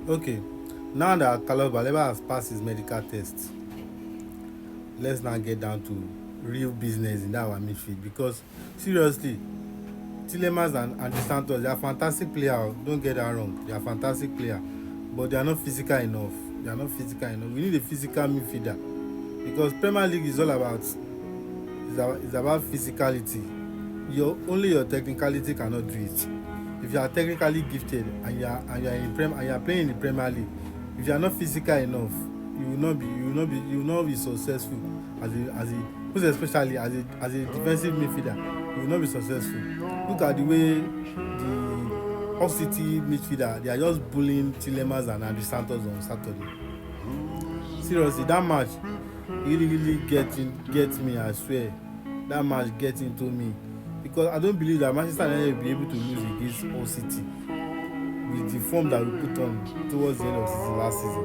Okay, now that Carlos Baleba has passed his medical test, let's now get down to real business in that our midfield because seriously, Tilemans and De Santos, they are fantastic players. Don't get that wrong. They are fantastic players, but they are not physical enough. They are not physical enough. We need a physical midfielder because Premier League is all about it's about physicality. Your technicality cannot do it. If you are technically gifted and you are playing in the Premier League, if you are not physical enough, you will not be successful as a most especially as a defensive midfielder. You will not be successful. Look at the way the Hull City midfielder they are just bullying Tilemans and Andrew Santos on Saturday. Seriously, that match really get me, I swear. That match get into me because I don't believe that Manchester United will be able to lose against Hull City with the form that we put on towards the end of the season last season,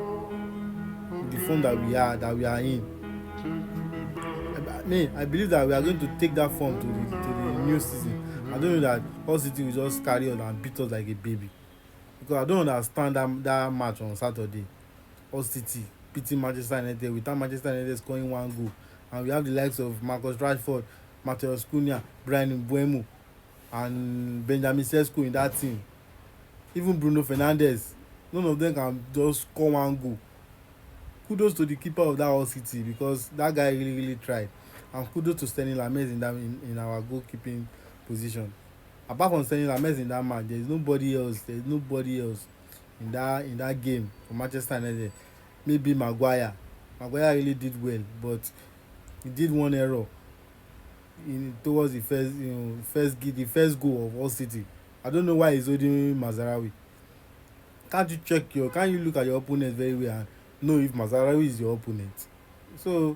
with the form that we are in. I believe that we are going to take that form to the new season. I don't know that Hull City will just carry on and beat us like a baby because I don't understand that match on Saturday. Hull City beating Manchester United without Manchester United scoring one goal, and we have the likes of Marcus Rashford, Matheus Cunha, Brian Mbeumo, and Benjamin Sesko in that team. Even Bruno Fernandes, none of them can just score one goal. Kudos to the keeper of that Hull City because that guy really tried, and kudos to Sterling Lammers in our goalkeeping position. Apart from Sterling Lammers in that match, there is nobody else in that game for Manchester United. Maybe Maguire. Maguire really did well, but he did one error towards the the first goal of Hull City. I don't know why he's holding Mazarawi. Can't you look at your opponent very well and know if Mazarawi is your opponent? So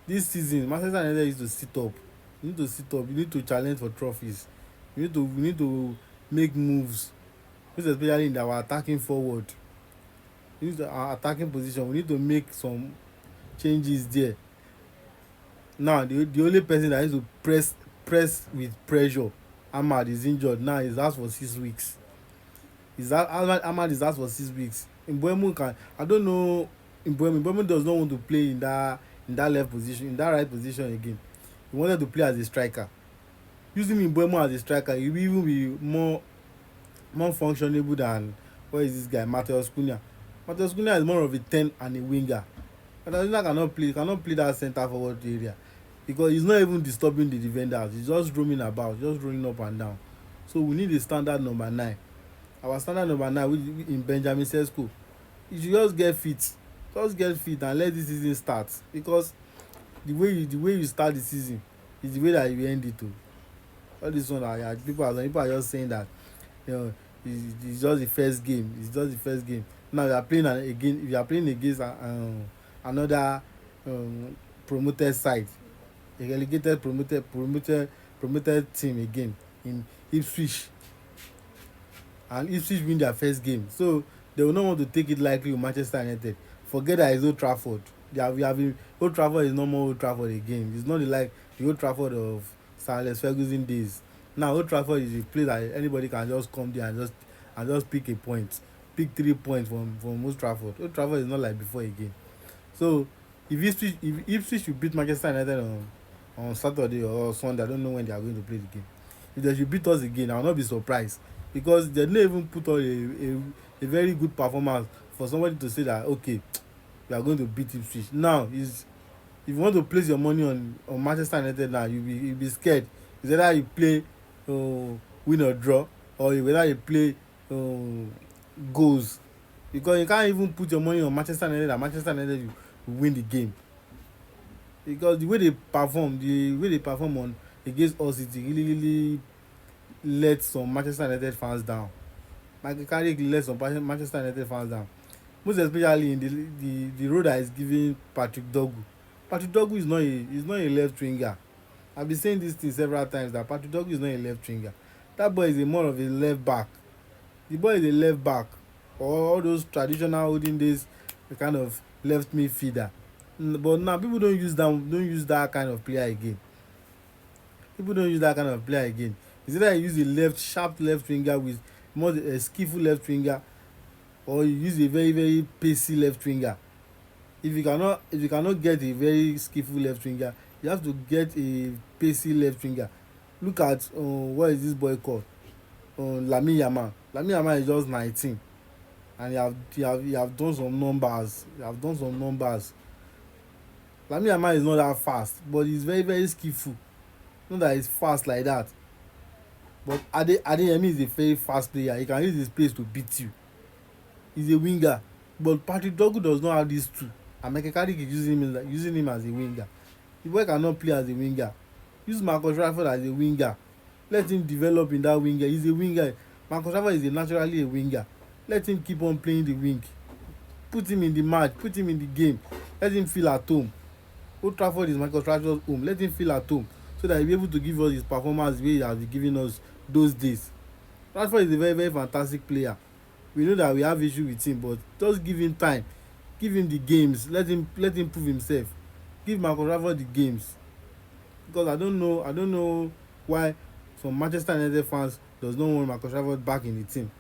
this season, Manchester United needs to sit up. You need to sit up. You need to challenge for trophies. We need to make moves, most especially in our attacking forward. Our attacking position. We need to make some changes there. Now the only person that needs to press with pressure, Ahmad is injured now. He's out for 6 weeks. Ahmad is out for 6 weeks. Mbeumo can I don't know. Mbeumo does not want to play in that left position, in that right position again. He wanted to play as a striker. Using Mbeumo as a striker, he will even be more functionable than what is this guy Matheus Cunha. Matheus Cunha is more of a 10 and a winger. Matheus Cunha cannot play that centre forward area because he's not even disturbing the defenders. He's just roaming about, just rolling up and down. So we need a standard number 9. Our standard number 9 which in Benjamin Sesko. You should just get fit and let this season start because the way you start the season is the way that you end it too. All this one that people are just saying that you know it's just the first game. It's just the first game. Now you are playing again. If you are playing against another promoted side, a relegated promoted team again in Ipswich, and Ipswich win their first game, so they will not want to take it lightly with Manchester United. Forget that it's Old Trafford. We have been, Old Trafford is no more Old Trafford again. It's not the Old Trafford of Sir Alex Ferguson days. Now Old Trafford is a place that anybody can just come there and just pick a point, pick 3 points from Old Trafford. Old Trafford is not like before again. So if Ipswich should beat Manchester United on Saturday or Sunday, I don't know when they are going to play the game. If they should beat us again, I will not be surprised because they no even put on a very good performance for somebody to say that okay, we are going to beat Ipswich. Now is if you want to place your money on Manchester United now, you be scared. It's either you play win or draw, or whether you play goals, because you can't even put your money on Manchester United and Manchester United will win the game because the way they perform on against Hull City really let some Manchester United fans down. Micheal Carrick let some Manchester United fans down, most especially in the role that is giving Patrick Dorgu. Patrick Dorgu is not a left winger. I've been saying this thing several times that Patrick Dorgu is not a left winger. That boy is more of a left back. The boy is a left back, or all those traditional olden days kind of left midfielder. But now people don't use that kind of player again. People don't use that kind of player again. It's either you use a sharp left winger with more a skillful left winger, or you use a very very pacey left winger. If you cannot get a very skillful left winger, you have to get a pacey left winger. Look at what is this boy called, Lamine Yamal. Lamine Yamal is just 19, and he have done some numbers. He have done some numbers. Lamine Yamal is not that fast, but he's very very skillful. Not that he's fast like that, but Adeyemi is a very fast player. He can use his pace to beat you. He's a winger, but Patrick Dorgu does not have these two, and Micheal Carrick is using him as a winger. The boy cannot play as a winger. Use Marcus Rashford as a winger. Let him develop in that winger. He's a winger. Marcus Rashford is naturally a winger. Let him keep on playing the wing. Put him in the match. Put him in the game. Let him feel at home. Old Trafford is Marcus Rashford's home. Let him feel at home so that he'll be able to give us his performance the way he has been giving us those days. Rashford is a very very fantastic player. We know that we have issue with him, but just give him time. Give him the games. Let him prove himself. Give Marcus Rashford the games. Because I don't know why some Manchester United fans does not want Marcus Rashford back in the team.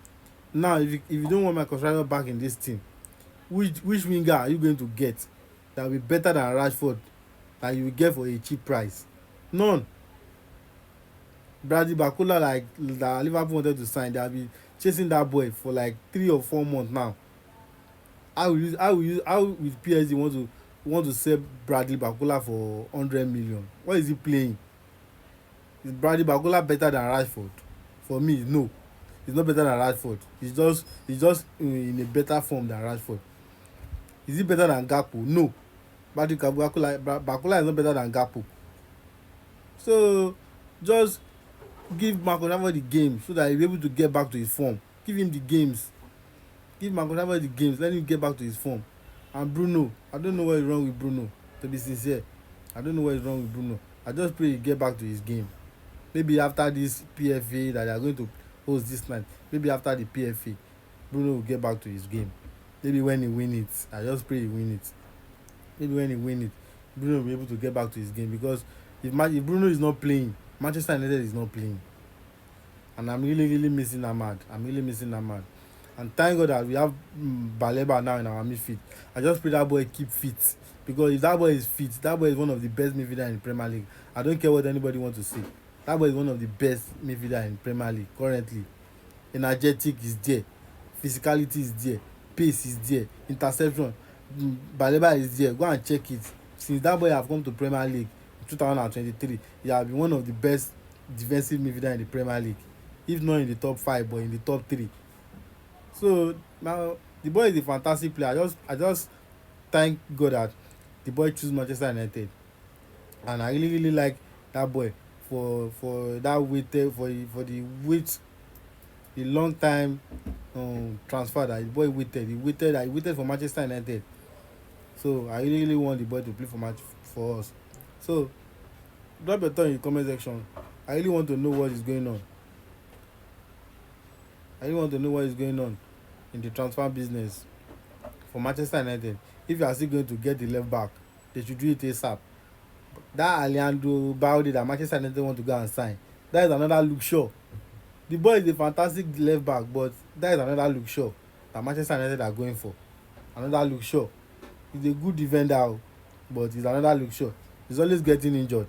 Now, if you don't want Marcus Rashford back in this team, which winger are you going to get that will be better than Rashford that you will get for a cheap price? None. Bradley Barcola, like that Liverpool wanted to sign, they have been chasing that boy for like 3 or 4 months now. How with PSG want to sell Bradley Barcola for 100 million? What is he playing? Is Bradley Barcola better than Rashford? For me, no. He's not better than Rashford. He's just in a better form than Rashford. Is he better than Gakpo? No. Barcola is not better than Gakpo. So just give Marcus Rashford the game so that he'll be able to get back to his form. Give him the games. Give Marcus Rashford the games. Let him get back to his form. And Bruno, I don't know what is wrong with Bruno. To be sincere, I don't know what is wrong with Bruno. I just pray he get back to his game. Maybe after this PFA that they are going to host this night, maybe after the PFA, Bruno will get back to his game. Maybe when he win it, I just pray he win it. Maybe when he win it, Bruno will be able to get back to his game, because if Bruno is not playing, Manchester United is not playing. And I'm really really missing Ahmad. I'm really missing Ahmad. And thank God that we have Baleba now in our midfield. I just pray that boy keep fit, because if that boy is fit, that boy is one of the best midfielders in the Premier League. I don't care what anybody wants to say. That boy is one of the best midfielders in the Premier League currently. Energetic is there, physicality is there, pace is there, interception. Baleba is there. Go and check it. Since that boy have come to Premier League in 2023, he has been one of the best defensive midfielders in the Premier League, if not in the top 5, but in the top 3. So now the boy is a fantastic player. I just thank God that the boy choose Manchester United, and I really really like that boy for that wait, the long time transfer that the boy waited. He waited for Manchester United. So I really really want the boy to play for us. So drop your thought in the comment section. I really want to know what is going on. I really want to know what is going on in the transfer business for Manchester United. If you are still going to get the left back, they should do it ASAP. That Alejandro Balde that Manchester United want to go and sign, that is another Luke Shaw. The boy is a fantastic left back, but that is another Luke Shaw that Manchester United are going for. Another Luke Shaw. He's a good defender, but he's another Luke Shaw. He's always getting injured.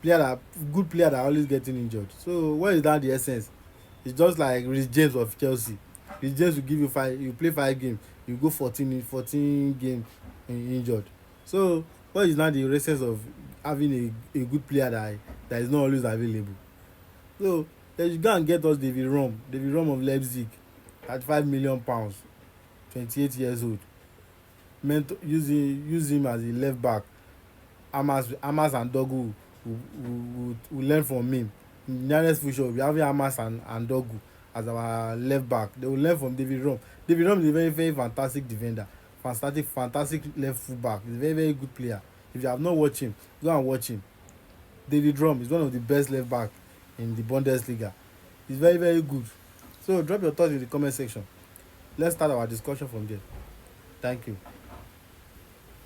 Good player that always getting injured. So what is that the essence? It's just like Reece James of Chelsea. Reece James will give you 5. You play 5 games, you go 14 games injured. So what is now the essence of having a good player that is not always available? So they should go and get us David Rom of Leipzig at £5 million, 28 years old. Use him as a left back. Amas and Dorgu will learn from him. In the nearest future, we have Amas and Dorgu as our left back. They will learn from David Rom. David Rom is a very very fantastic defender, fantastic left full back. He's a very very good player. If you have not watched him, go and watch him. David Rom is one of the best left back in the Bundesliga. He's very very good. So drop your thoughts in the comment section. Let's start our discussion from there. Thank you.